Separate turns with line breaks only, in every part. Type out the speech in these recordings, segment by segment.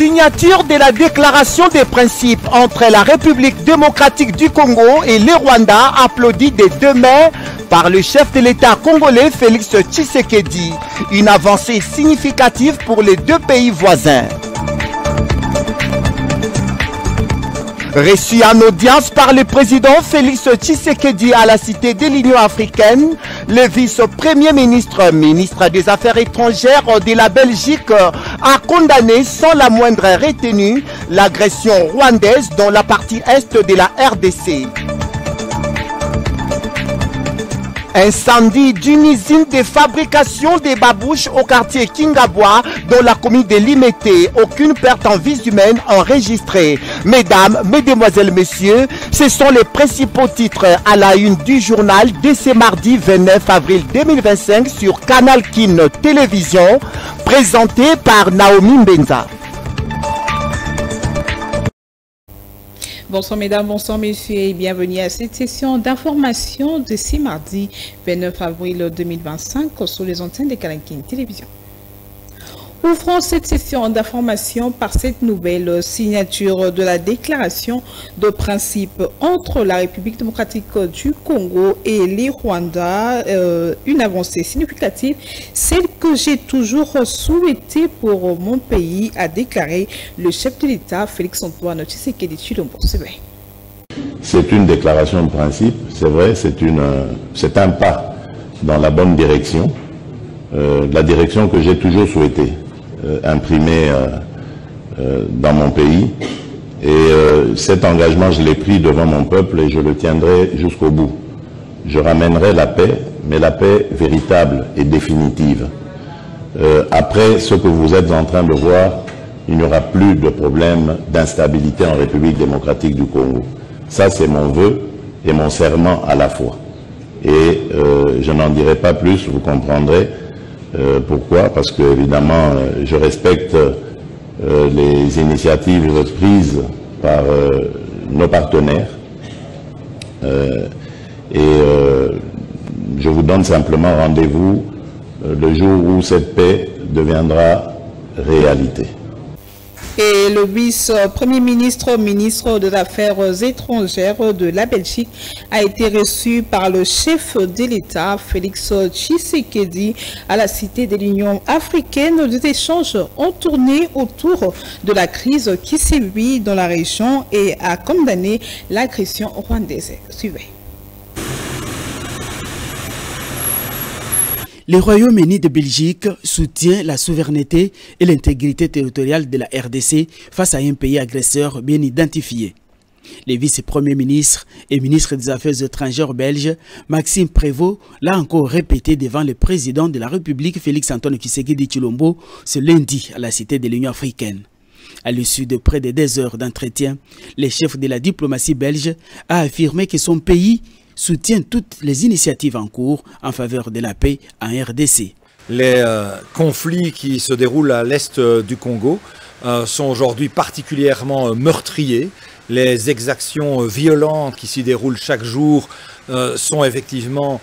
Signature de la déclaration des principes entre la République démocratique du Congo et le Rwanda, applaudie des deux mains par le chef de l'État congolais Félix Tshisekedi. Une avancée significative pour les deux pays voisins. Reçu en audience par le président Félix Tshisekedi à la Cité de l'Union africaine, le vice-premier ministre, ministre des Affaires étrangères de la Belgique, a condamné sans la moindre retenue l'agression rwandaise dans la partie est de la RDC. Incendie d'une usine de fabrication des babouches au quartier Kingabwa dans la commune de Limete. Aucune perte en vie humaine enregistrée. Mesdames, mesdemoiselles, messieurs, ce sont les principaux titres à la une du journal de ce mardi 29 avril 2025 sur Canal Kin Télévision, présenté par Naomi Mbenza.
Bonsoir mesdames, bonsoir messieurs et bienvenue à cette session d'information de ce mardi 29 avril 2025 sur les antennes de Canal Kin Télévision. Ouvrons cette session d'information par cette nouvelle signature de la déclaration de principe entre la République démocratique du Congo et le Rwanda, une avancée significative, celle que j'ai toujours souhaitée pour mon pays, a déclaré le chef de l'État Félix Antoine Tshisekedi Tshilombo.
C'est une déclaration de principe, c'est vrai, c'est un pas dans la bonne direction, la direction que j'ai toujours souhaité imprimer dans mon pays. Et cet engagement, je l'ai pris devant mon peuple et je le tiendrai jusqu'au bout. Je ramènerai la paix, mais la paix véritable et définitive. Après ce que vous êtes en train de voir, il n'y aura plus de problème d'instabilité en République démocratique du Congo. Ça, c'est mon vœu et mon serment à la fois. Et je n'en dirai pas plus, vous comprendrez pourquoi. Parce que, évidemment, je respecte les initiatives prises par nos partenaires. Je vous donne simplement rendez-vous le jour où cette paix deviendra réalité.
Et le vice-premier ministre, ministre des Affaires étrangères de la Belgique, a été reçu par le chef de l'État, Félix Tshisekedi, à la Cité de l'Union africaine. Des échanges ont tourné autour de la crise qui sévit dans la région et a condamné l'agression rwandaise. Suivez.
Le Royaume-Uni de Belgique soutient la souveraineté et l'intégrité territoriale de la RDC face à un pays agresseur bien identifié. Le vice-premier ministre et ministre des Affaires étrangères belge, Maxime Prévost, l'a encore répété devant le président de la République, Félix Antoine Tshisekedi Tshilombo, ce lundi à la Cité de l'Union africaine. À l'issue de près de 2 heures d'entretien, le chef de la diplomatie belge a affirmé que son pays soutient toutes les initiatives en cours en faveur de la paix en RDC.
Les conflits qui se déroulent à l'est du Congo sont aujourd'hui particulièrement meurtriers. Les exactions violentes qui s'y déroulent chaque jour sont effectivement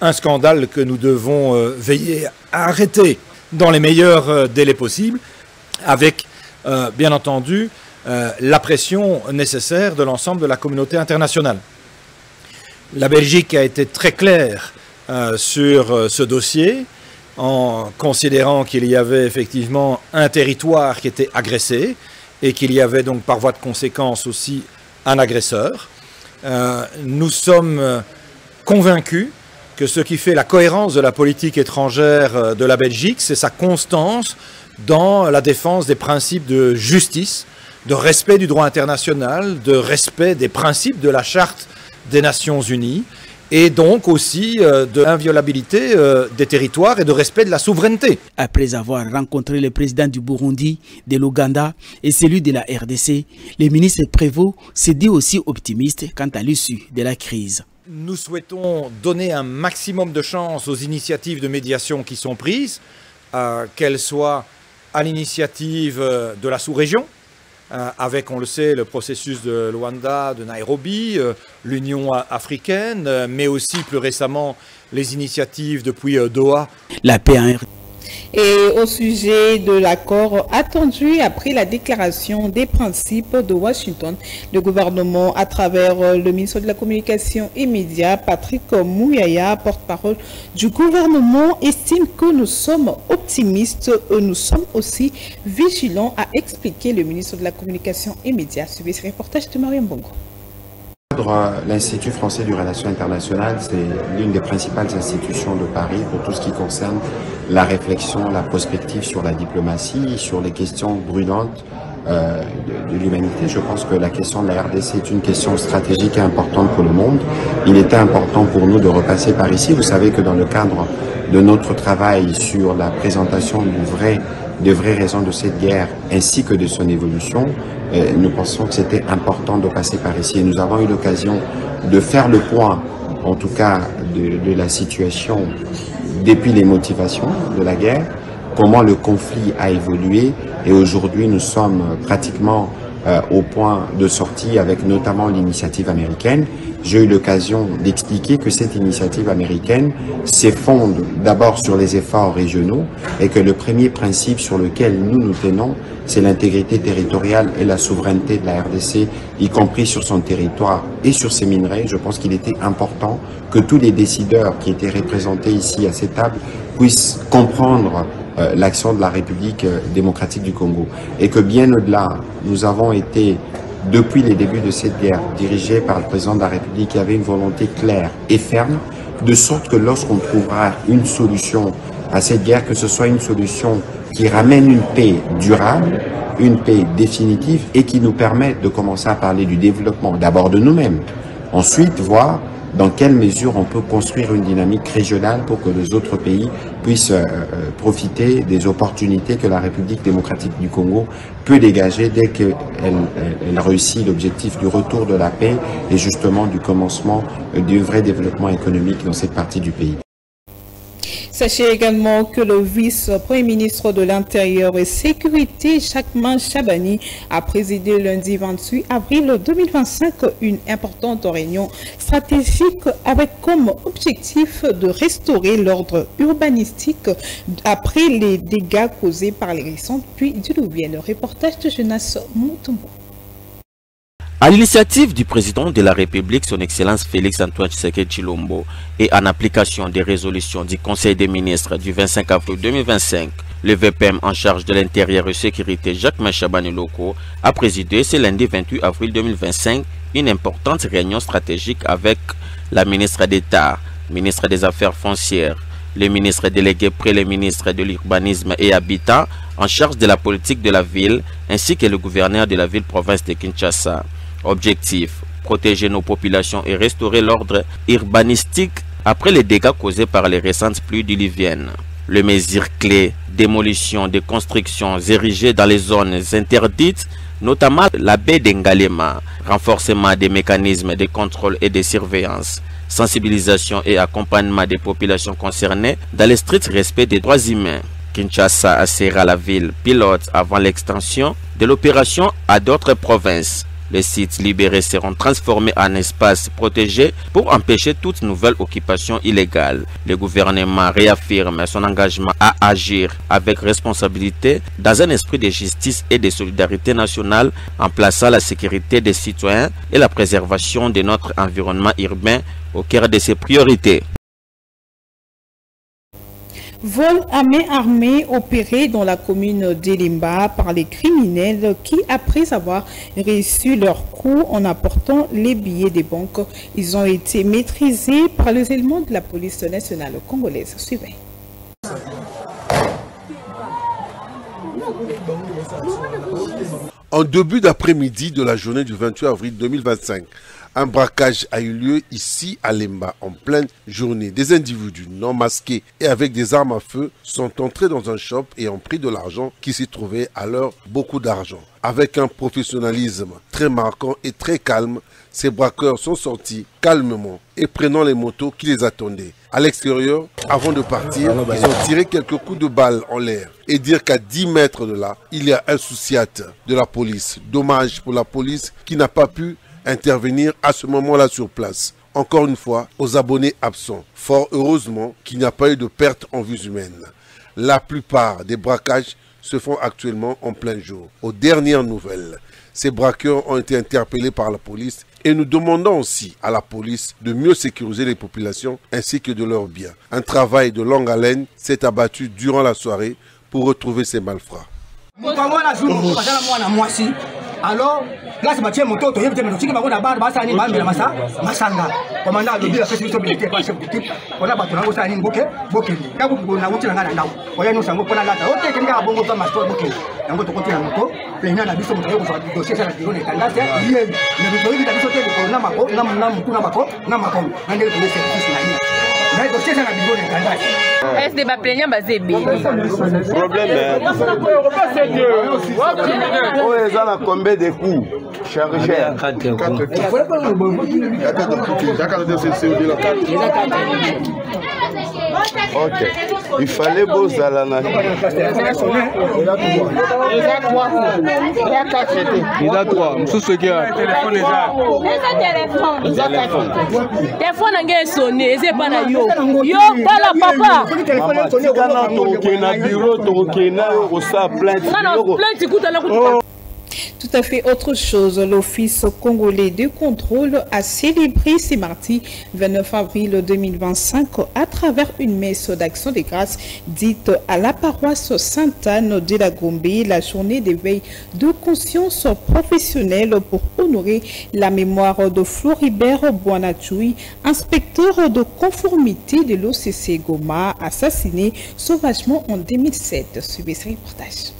un scandale que nous devons veiller à arrêter dans les meilleurs délais possibles, avec bien entendu la pression nécessaire de l'ensemble de la communauté internationale. La Belgique a été très claire sur ce dossier en considérant qu'il y avait effectivement un territoire qui était agressé et qu'il y avait donc par voie de conséquence aussi un agresseur. Nous sommes convaincus que ce qui fait la cohérence de la politique étrangère de la Belgique, c'est sa constance dans la défense des principes de justice, de respect du droit international, de respect des principes de la Charte des Nations Unies et donc aussi de l'inviolabilité des territoires et de respect de la souveraineté.
Après avoir rencontré le président du Burundi, de l'Ouganda et celui de la RDC, le ministre Prévost s'est dit aussi optimiste quant à l'issue de la crise.
Nous souhaitons donner un maximum de chance aux initiatives de médiation qui sont prises, qu'elles soient à l'initiative de la sous-région, avec, on le sait, le processus de Luanda, de Nairobi, l'Union africaine, mais aussi plus récemment les initiatives depuis Doha.
La paix en RDC.
Et au sujet de l'accord attendu après la déclaration des principes de Washington, le gouvernement, à travers le ministre de la Communication et Médias, Patrick Mouyaya, porte-parole du gouvernement, estime que nous sommes optimistes, nous sommes aussi vigilants, a expliqué le ministre de la Communication et Médias. Suivez ce reportage de Mariam Bongo.
L'Institut français du relations internationales, c'est l'une des principales institutions de Paris pour tout ce qui concerne la réflexion, la prospective sur la diplomatie, sur les questions brûlantes de l'humanité. Je pense que la question de la RDC est une question stratégique et importante pour le monde. Il était important pour nous de repasser par ici. Vous savez que dans le cadre de notre travail sur la présentation des vraies raisons de cette guerre ainsi que de son évolution, nous pensons que c'était important de passer par ici. Et nous avons eu l'occasion de faire le point, en tout cas, de la situation depuis les motivations de la guerre, comment le conflit a évolué. Et aujourd'hui, nous sommes pratiquement au point de sortie avec notamment l'initiative américaine. J'ai eu l'occasion d'expliquer que cette initiative américaine s'effonde d'abord sur les efforts régionaux et que le premier principe sur lequel nous nous tenons, c'est l'intégrité territoriale et la souveraineté de la RDC, y compris sur son territoire et sur ses minerais. Je pense qu'il était important que tous les décideurs qui étaient représentés ici à cette table puissent comprendre l'action de la République démocratique du Congo. Et que bien au-delà, nous avons été, depuis les débuts de cette guerre, dirigés par le président de la République qui avait une volonté claire et ferme, de sorte que lorsqu'on trouvera une solution à cette guerre, que ce soit une solution qui ramène une paix durable, une paix définitive et qui nous permette de commencer à parler du développement d'abord de nous-mêmes, ensuite voir dans quelle mesure on peut construire une dynamique régionale pour que les autres pays puissent profiter des opportunités que la République démocratique du Congo peut dégager dès qu'elle réussit l'objectif du retour de la paix et justement du commencement du vrai développement économique dans cette partie du pays.
Sachez également que le vice-premier ministre de l'Intérieur et Sécurité, Chakman Chabani, a présidé lundi 28 avril 2025 une importante réunion stratégique avec comme objectif de restaurer l'ordre urbanistique après les dégâts causés par les récentes pluies diluviennes. Reportage de Jonas Moutoumbo.
À l'initiative du président de la République, son Excellence Félix-Antoine Tshisekedi Tshilombo, et en application des résolutions du Conseil des ministres du 25 avril 2025, le VPM en charge de l'intérieur et sécurité Chakman Chabani Loko a présidé ce lundi 28 avril 2025 une importante réunion stratégique avec la ministre d'État, ministre des Affaires foncières, le ministre délégué près le ministre de l'Urbanisme et Habitat en charge de la politique de la ville, ainsi que le gouverneur de la ville-province de Kinshasa. Objectif, protéger nos populations et restaurer l'ordre urbanistique après les dégâts causés par les récentes pluies diluviennes. Les mesures clés, démolition des constructions érigées dans les zones interdites, notamment la baie d'Engalema, renforcement des mécanismes de contrôle et de surveillance, sensibilisation et accompagnement des populations concernées dans le strict respect des droits humains. Kinshasa assurera la ville pilote avant l'extension de l'opération à d'autres provinces. Les sites libérés seront transformés en espaces protégés pour empêcher toute nouvelle occupation illégale. Le gouvernement réaffirme son engagement à agir avec responsabilité dans un esprit de justice et de solidarité nationale en plaçant la sécurité des citoyens et la préservation de notre environnement urbain au cœur de ses priorités.
Vol à main armée opéré dans la commune d'Elimba par les criminels qui, après avoir reçu leur coup en apportant les billets des banques, ils ont été maîtrisés par les éléments de la police nationale congolaise. Suivez.
En début d'après-midi de la journée du 28 avril 2025, un braquage a eu lieu ici à Lemba en pleine journée. Des individus non masqués et avec des armes à feu sont entrés dans un shop et ont pris de l'argent qui s'y trouvait, alors beaucoup d'argent. Avec un professionnalisme très marquant et très calme, ces braqueurs sont sortis calmement et prenant les motos qui les attendaient. À l'extérieur, avant de partir, ils ont tiré quelques coups de balle en l'air et dire qu'à 10 mètres de là, il y a un sous-siat de la police. Dommage pour la police qui n'a pas pu intervenir à ce moment-là sur place. encore une fois aux abonnés absents. Fort heureusement qu'il n'y a pas eu de perte en vies humaines. La plupart des braquages se font actuellement en plein jour. Aux dernières nouvelles, ces braqueurs ont été interpellés par la police et nous demandons aussi à la police de mieux sécuriser les populations ainsi que de leurs biens. Un travail de longue haleine s'est abattu durant la soirée pour retrouver ces malfrats.
Alors, là, c'est Mathieu Moto, tu as dit que tu as dit barre, Bassani, Massanga. Commandant de la question militaire, chef d'équipe, on a battu la Rossani, Bouquet, Bouquet. Quand vous n'avez pas de temps, on a nous sommes pour la date. Ok, quelqu'un a bon temps, Mastor Bouquet. On va te continuer à moto. Plaignant la mission, on va dossier sur la Diron et Candas. Il y a le victoire de la mission de Namako, Namako, Namako, un des services naïfs. Mais le dossier sur la Diron et Candas.
Est-ce que les plaignants basés bien?
Problème est combien de coups chargés? Ok, il fallait beau Zalana. Il a trois. Tout ce qui a téléphone.
Téléphone n'a sonné, c'est pas na yo. Yo, voilà papa.
Tout à fait autre chose, l'Office congolais de contrôle a célébré ce mardi 29 avril 2025 à travers une messe d'action de grâce dite à la paroisse Sainte-Anne de la Gombe, la journée d'éveil de conscience professionnelle pour honorer la mémoire de Floribert Boanatchoui, inspecteur de conformité de l'OCC Goma, assassiné sauvagement en 2007. Suivez ce reportage.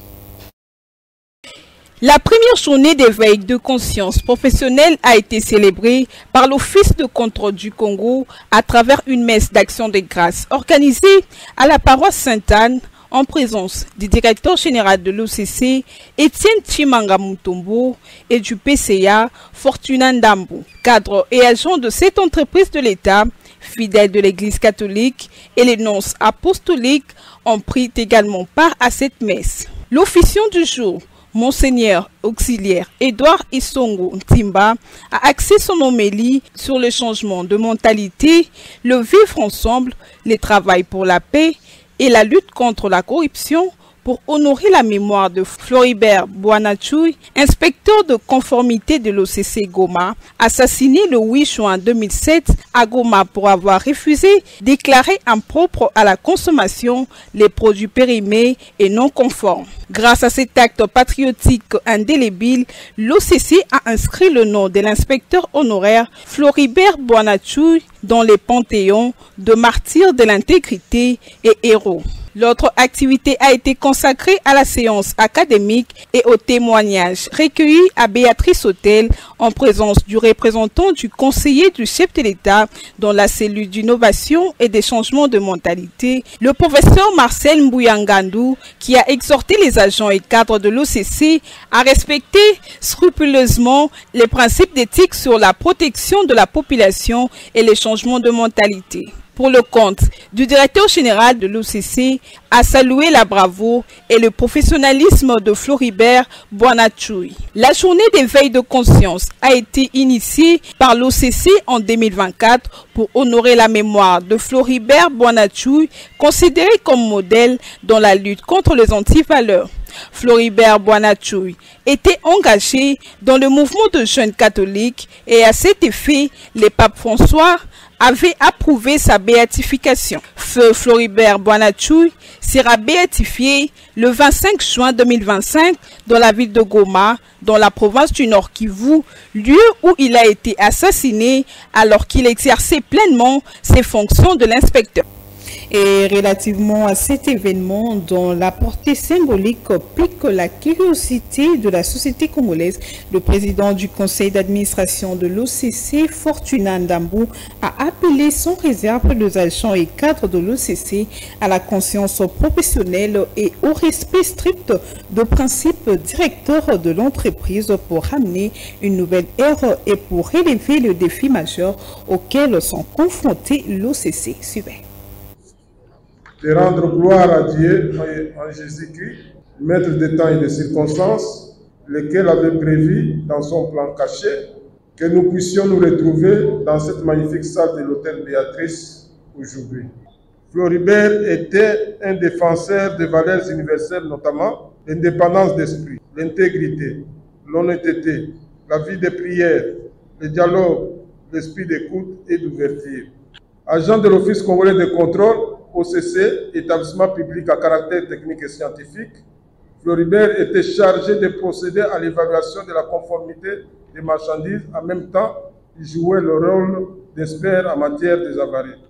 La première journée d'éveil de conscience professionnelle a été célébrée par l'Office de contrôle du Congo à travers une messe d'action de grâce organisée à la paroisse Sainte-Anne en présence du directeur général de l'OCC, Étienne Chimanga Mutombo, et du PCA, Fortuna Ndambo. Cadre et agent de cette entreprise de l'État, fidèles de l'Église catholique et les nonces apostoliques ont pris également part à cette messe. L'officiant du jour, Monseigneur auxiliaire Edouard Isongo Ntimba a axé son homélie sur le changement de mentalité, le vivre ensemble, le travail pour la paix et la lutte contre la corruption pour honorer la mémoire de Floribert Boanatchoui, inspecteur de conformité de l'OCC Goma, assassiné le 8 juin 2007 à Goma pour avoir refusé de déclarer impropre à la consommation les produits périmés et non conformes. Grâce à cet acte patriotique indélébile, l'OCC a inscrit le nom de l'inspecteur honoraire Floribert Boanatchoui dans les panthéons de martyrs de l'intégrité et héros. L'autre activité a été consacrée à la séance académique et au témoignage recueilli à Béatrice Hôtel en présence du représentant du conseiller du chef de l'État dans la cellule d'innovation et des changements de mentalité, le professeur Marcel Mbouyangandu, qui a exhorté les agents et cadres de l'OCC à respecter scrupuleusement les principes d'éthique sur la protection de la population et les changements de mentalité. Pour le compte du directeur général de l'OCC, a salué la bravoure et le professionnalisme de Floribert Boanatchoui. La journée d'éveil de conscience a été initiée par l'OCC en 2024 pour honorer la mémoire de Floribert Boanatchoui, considéré comme modèle dans la lutte contre les antivaleurs. Floribert Boanatchoui était engagé dans le mouvement de jeunes catholiques et à cet effet, le pape François avait approuvé sa béatification. Feu Floribert Boanatchoui sera béatifié le 25 juin 2025 dans la ville de Goma, dans la province du Nord Kivu, lieu où il a été assassiné alors qu'il exerçait pleinement ses fonctions de l'inspecteur. Et relativement à cet événement dont la portée symbolique pique la curiosité de la société congolaise, le président du conseil d'administration de l'OCC, Fortuna Ndambo, a appelé sans réserve les agents et cadres de l'OCC à la conscience professionnelle et au respect strict de principes directeurs de l'entreprise pour ramener une nouvelle ère et pour relever le défi majeur auquel sont confrontés l'OCC. Suivez.
De rendre gloire à Dieu en Jésus-Christ, maître des temps et des circonstances, lequel avait prévu dans son plan caché que nous puissions nous retrouver dans cette magnifique salle de l'hôtel Béatrice aujourd'hui. Floribert était un défenseur des valeurs universelles, notamment l'indépendance d'esprit, l'intégrité, l'honnêteté, la vie de prière, le dialogue, l'esprit d'écoute et d'ouverture. Agent de l'Office congolais de contrôle, OCC, établissement public à caractère technique et scientifique, Floribert était chargé de procéder à l'évaluation de la conformité des marchandises. En même temps, il jouait le rôle d'expert en matière des avaries.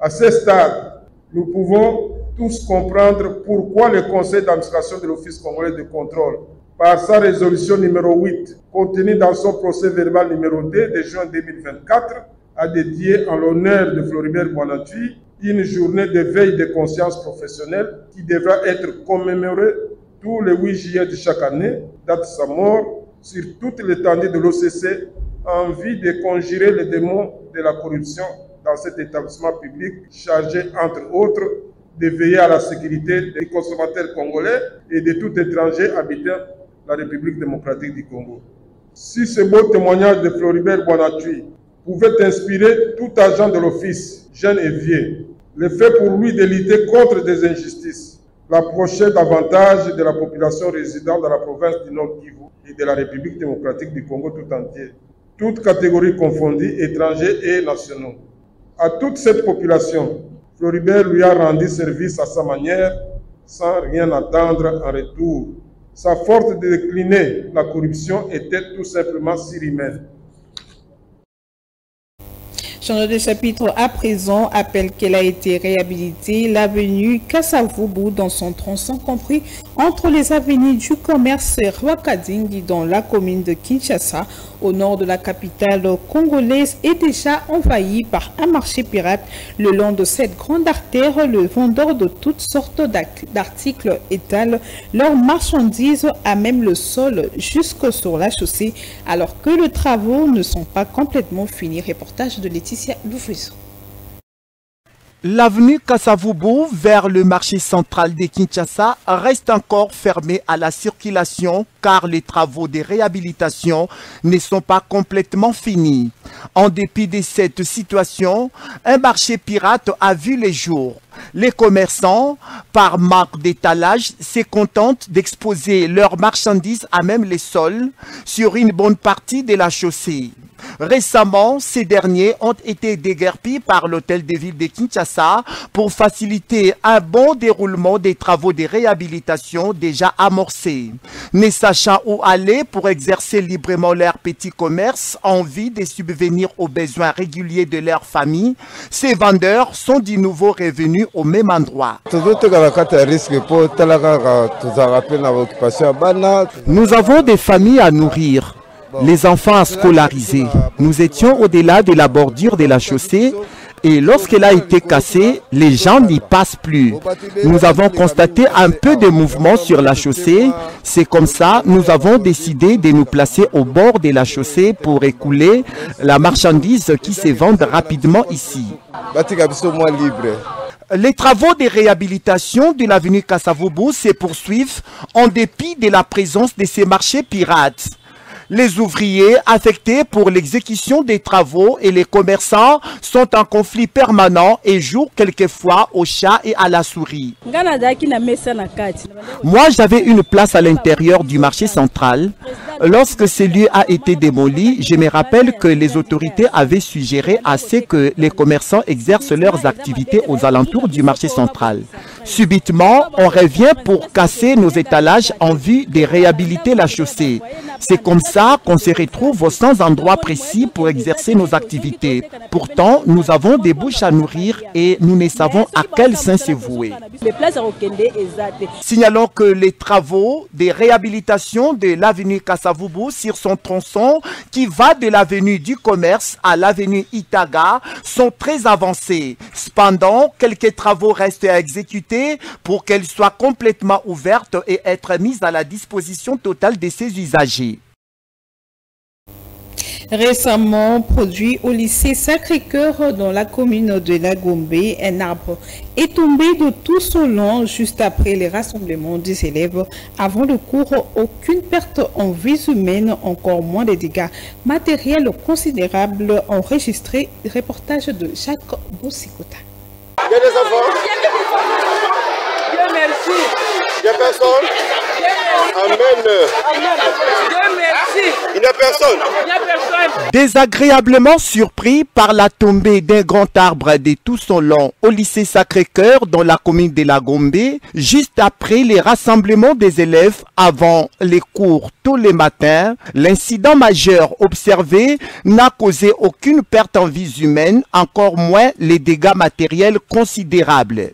À ce stade, nous pouvons tous comprendre pourquoi le conseil d'administration de l'Office congolais de contrôle, par sa résolution numéro 8, contenue dans son procès verbal numéro 2 de juin 2024, a dédié en l'honneur de Floribert Boinatuy une journée de veille de conscience professionnelle qui devra être commémorée tous les 8 juillet de chaque année, date de sa mort, sur toute l'étendue de l'OCC, en vue de conjurer les démons de la corruption dans cet établissement public chargé, entre autres, de veiller à la sécurité des consommateurs congolais et de tout étranger habitant la République démocratique du Congo. Si ce beau témoignage de Floribert Boinatuy pouvait inspirer tout agent de l'office, jeune et vieux, le fait pour lui de lutter contre des injustices, l'approcher davantage de la population résidant dans la province du Nord Kivu et de la République démocratique du Congo tout entier, toutes catégories confondues, étrangers et nationaux. À toute cette population, Floribert lui a rendu service à sa manière, sans rien attendre en retour. Sa force de décliner la corruption était tout simplement surhumaine.
Changement de chapitre à présent, appelle qu'elle a été réhabilitée l'avenue Kasavubu dans son tronçon compris entre les avenues du commerce Rwakadingi dans la commune de Kinshasa au nord de la capitale congolaise est déjà envahie par un marché pirate. Le long de cette grande artère, le vendeur de toutes sortes d'articles étalent leurs marchandises à même le sol jusque sur la chaussée alors que les travaux ne sont pas complètement finis. Reportage de Laetitia Loufouzo.
L'avenue Kasavubu vers le marché central de Kinshasa reste encore fermée à la circulation car les travaux de réhabilitation ne sont pas complètement finis. En dépit de cette situation, un marché pirate a vu le jour. Les commerçants, par marque d'étalage, se contentent d'exposer leurs marchandises à même les sols sur une bonne partie de la chaussée. Récemment, ces derniers ont été déguerpis par l'hôtel de ville de Kinshasa pour faciliter un bon déroulement des travaux de réhabilitation déjà amorcés. Ne sachant où aller pour exercer librement leur petit commerce en vue de subvenir aux besoins réguliers de leur famille, ces vendeurs sont de nouveau revenus au même endroit. Nous avons des familles à nourrir. Les enfants à scolariser. Nous étions au-delà de la bordure de la chaussée et lorsqu'elle a été cassée, les gens n'y passent plus. Nous avons constaté un peu de mouvement sur la chaussée. C'est comme ça, nous avons décidé de nous placer au bord de la chaussée pour écouler la marchandise qui se vend rapidement ici. Les travaux de réhabilitation de l'avenue Kasavubu se poursuivent en dépit de la présence de ces marchés pirates. Les ouvriers affectés pour l'exécution des travaux et les commerçants sont en conflit permanent et jouent quelquefois au chat et à la souris. Moi, j'avais une place à l'intérieur du marché central. Lorsque ce lieu a été démoli, je me rappelle que les autorités avaient suggéré à ce que les commerçants exercent leurs activités aux alentours du marché central. Subitement, on revient pour casser nos étalages en vue de réhabiliter la chaussée. C'est comme ça qu'on se retrouve sans endroit précis pour exercer nos activités. Pourtant, nous avons des bouches à nourrir et nous ne savons à quel sein se vouer. Signalons que les travaux de réhabilitation de l'avenue Kasavubu sur son tronçon qui va de l'avenue du Commerce à l'avenue Itaga sont très avancés. Cependant, quelques travaux restent à exécuter pour qu'elle soit complètement ouverte et être mise à la disposition totale de ses usagers.
Récemment produit au lycée Sacré-Cœur dans la commune de La Gombe, un arbre est tombé de tout son long juste après les rassemblements des élèves. Avant le cours, aucune perte en vies humaines, encore moins de dégâts matériels considérables enregistrés. Reportage de Jacques Bossikota.
Il y a des enfants? Dieu merci. Il n'y a personne? Amen. Dieu merci. Il n'y a personne. Il n'y a personne.
Désagréablement surpris par la tombée d'un grand arbre de tout son long au lycée Sacré-Cœur dans la commune de La Gombe, juste après les rassemblements des élèves avant les cours tous les matins, l'incident majeur observé n'a causé aucune perte en vies humaines, encore moins les dégâts matériels considérables.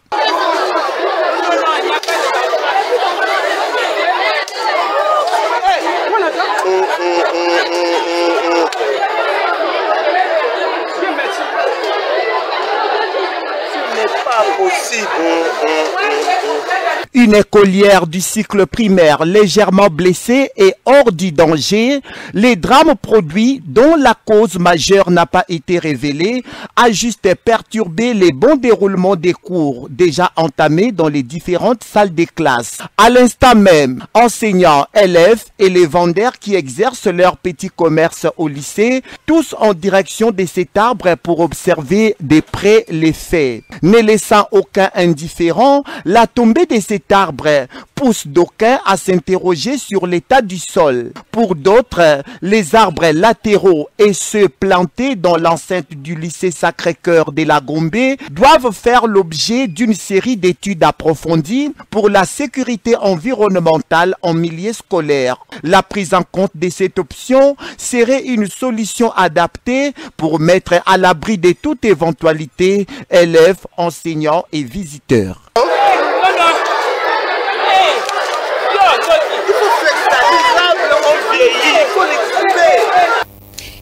Une écolière du cycle primaire légèrement blessée et hors du danger, les drames produits dont la cause majeure n'a pas été révélée a juste perturbé les bons déroulements des cours déjà entamés dans les différentes salles des classes. À l'instant même, enseignants, élèves et les vendeurs qui exercent leur petit commerce au lycée, tous en direction de cet arbre pour observer de près les faits. Ne laissant aucun indifférent, la tombée de cet arbre pousse d'aucuns à s'interroger sur l'état du sol. Pour d'autres, les arbres latéraux et ceux plantés dans l'enceinte du lycée Sacré-Cœur de La Gombe doivent faire l'objet d'une série d'études approfondies pour la sécurité environnementale en milieu scolaire. La prise en compte de cette option serait une solution adaptée pour mettre à l'abri de toute éventualité élèves, enseignants et visiteurs.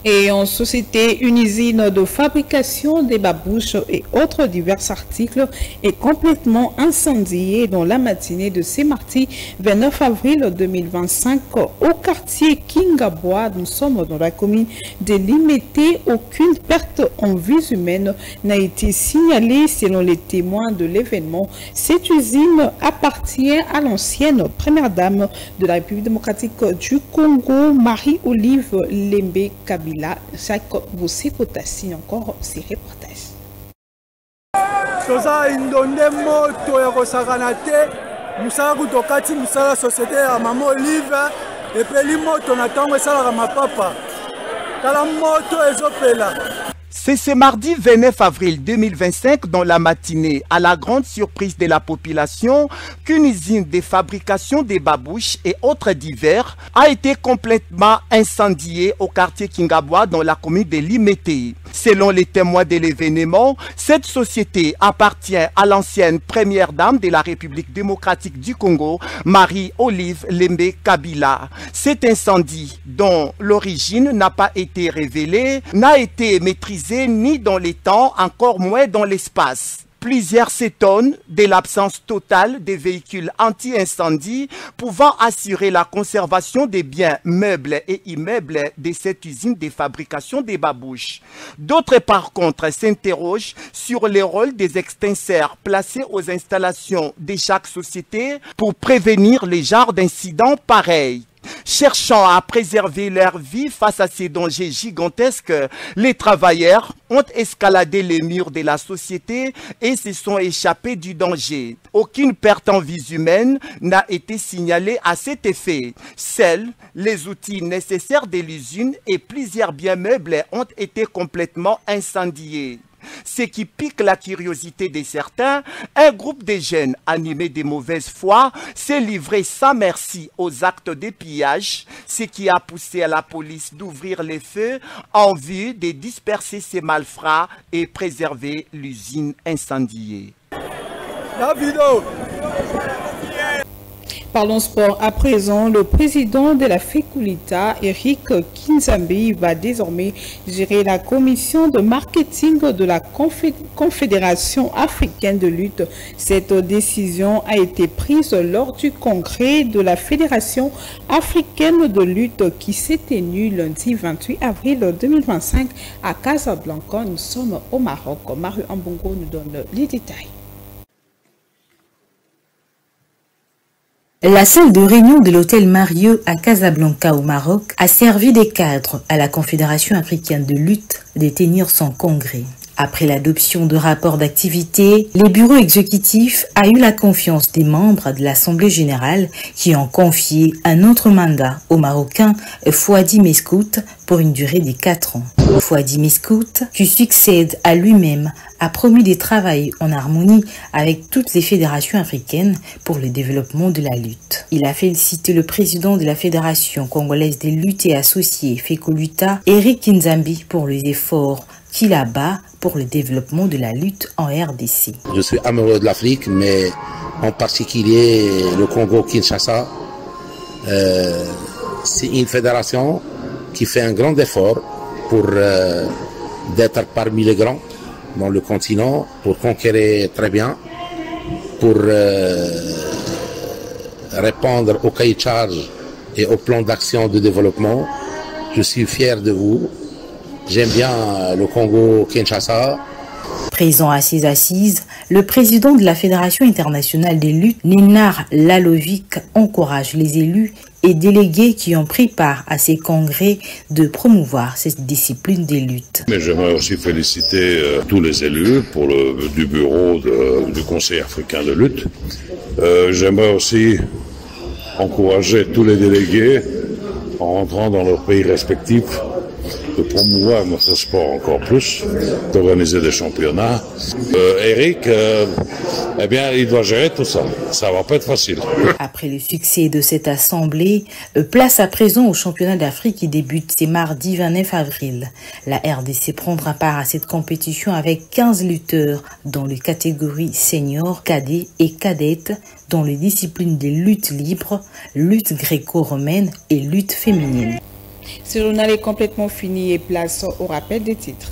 Et en société, une usine de fabrication des babouches et autres divers articles est complètement incendiée dans la matinée de ce mardi 29 avril 2025 au quartier Kingabois. Nous sommes dans la commune de Limete. Aucune perte en vies humaines n'a été signalée selon les témoins de l'événement. Cette usine appartient à l'ancienne première dame de la République démocratique du Congo, Marie-Olive Lembe Kabila. Jacques Bossikota signe encore ces reportages.
Toza indonde moto ya kosakana te musala kutokati musala société ya Mama Olive epeli moto na ntango esalaka mapapa tala moto ezopela.
C'est ce mardi 29 avril 2025, dans la matinée, à la grande surprise de la population, qu'une usine de fabrication des babouches et autres divers a été complètement incendiée au quartier Kingabois dans la commune de Limete. Selon les témoins de l'événement, cette société appartient à l'ancienne première dame de la République démocratique du Congo, Marie-Olive Lembe Kabila. Cet incendie, dont l'origine n'a pas été révélée, n'a été maîtrisé ni dans les temps, encore moins dans l'espace. Plusieurs s'étonnent de l'absence totale des véhicules anti-incendie pouvant assurer la conservation des biens meubles et immeubles de cette usine de fabrication des babouches. D'autres, par contre, s'interrogent sur le rôle des extincteurs placés aux installations de chaque société pour prévenir les genres d'incidents pareils. Cherchant à préserver leur vie face à ces dangers gigantesques, les travailleurs ont escaladé les murs de la société et se sont échappés du danger. Aucune perte en vies humaines n'a été signalée à cet effet. Seuls les outils nécessaires de l'usine et plusieurs biens meubles ont été complètement incendiés. Ce qui pique la curiosité de certains, un groupe de jeunes animés de mauvaise foi s'est livré sans merci aux actes de pillage, ce qui a poussé à la police d'ouvrir les feux en vue de disperser ces malfrats et préserver l'usine incendiée.
Parlons sport à présent. Le président de la Fécoulita, Eric Kinzambi, va désormais gérer la commission de marketing de la Confédération africaine de lutte. Cette décision a été prise lors du congrès de la Fédération africaine de lutte qui s'est tenu lundi 28 avril 2025 à Casablanca. Nous sommes au Maroc. Mario Ambongo nous donne les détails.
La salle de réunion de l'hôtel Mario à Casablanca au Maroc a servi de cadre à la Confédération africaine de lutte de tenir son congrès. Après l'adoption de rapports d'activité, les bureaux exécutifs a eu la confiance des membres de l'Assemblée générale qui ont confié un autre mandat au Marocain Fouadi Meskout pour une durée de 4 ans. Fouadi Meskout, qui succède à lui-même, a promis de travailler en harmonie avec toutes les fédérations africaines pour le développement de la lutte. Il a félicité le président de la Fédération congolaise des luttes et associés Fécoulita, Eric Kinzambi, pour les efforts qu'il abat pour le développement de la lutte en RDC.
Je suis amoureux de l'Afrique, mais en particulier le Congo-Kinshasa. C'est une fédération qui fait un grand effort pour d'être parmi les grands dans le continent, pour conquérir très bien, pour répondre au cahier de charge et au plan d'action de développement. Je suis fier de vous. J'aime bien le Congo-Kinshasa.
Présent à ces assises, le président de la Fédération internationale des luttes, Ninar Lalovic, encourage les élus et délégués qui ont pris part à ces congrès de promouvoir cette discipline des luttes.
Mais j'aimerais aussi féliciter tous les élus du bureau du Conseil africain de lutte. J'aimerais aussi encourager tous les délégués en rentrant dans leurs pays respectifs de promouvoir notre sport encore plus, d'organiser des championnats. Eric, eh bien, il doit gérer tout ça. Ça va pas être facile.
Après le succès de cette assemblée, place à présent au championnat d'Afrique qui débute ce mardi 29 avril. La RDC prendra part à cette compétition avec 15 lutteurs dans les catégories seniors, cadets et cadettes, dans les disciplines de lutte libre, lutte gréco-romaine et lutte féminine.
Ce journal est complètement fini et place au rappel des titres.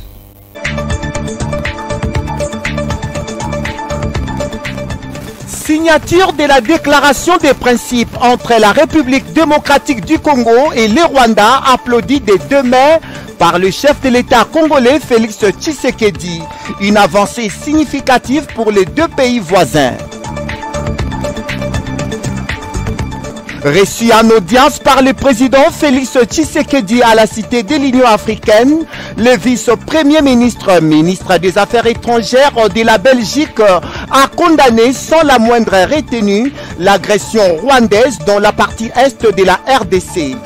Signature de la déclaration des principes entre la République démocratique du Congo et le Rwanda, applaudie des 2 mains par le chef de l'État congolais Félix Tshisekedi. Une avancée significative pour les 2 pays voisins. Reçu en audience par le président Félix Tshisekedi à la Cité de l'Union africaine, le vice-premier ministre, ministre des Affaires étrangères de la Belgique, a condamné sans la moindre retenue l'agression rwandaise dans la partie est de la RDC.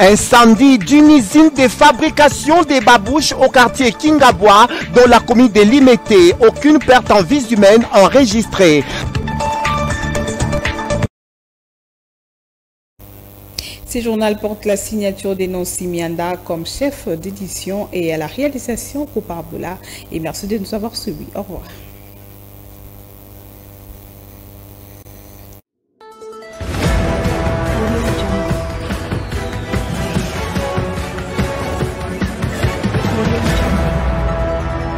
Incendie d'une usine de fabrication des babouches au quartier Kingabwa dans la commune de Limete. Aucune perte en vies humaines enregistrée.
Ce journal porte la signature d'Enonsi Mianda comme chef d'édition et à la réalisation Koparbola. Et merci de nous avoir suivis. Au revoir.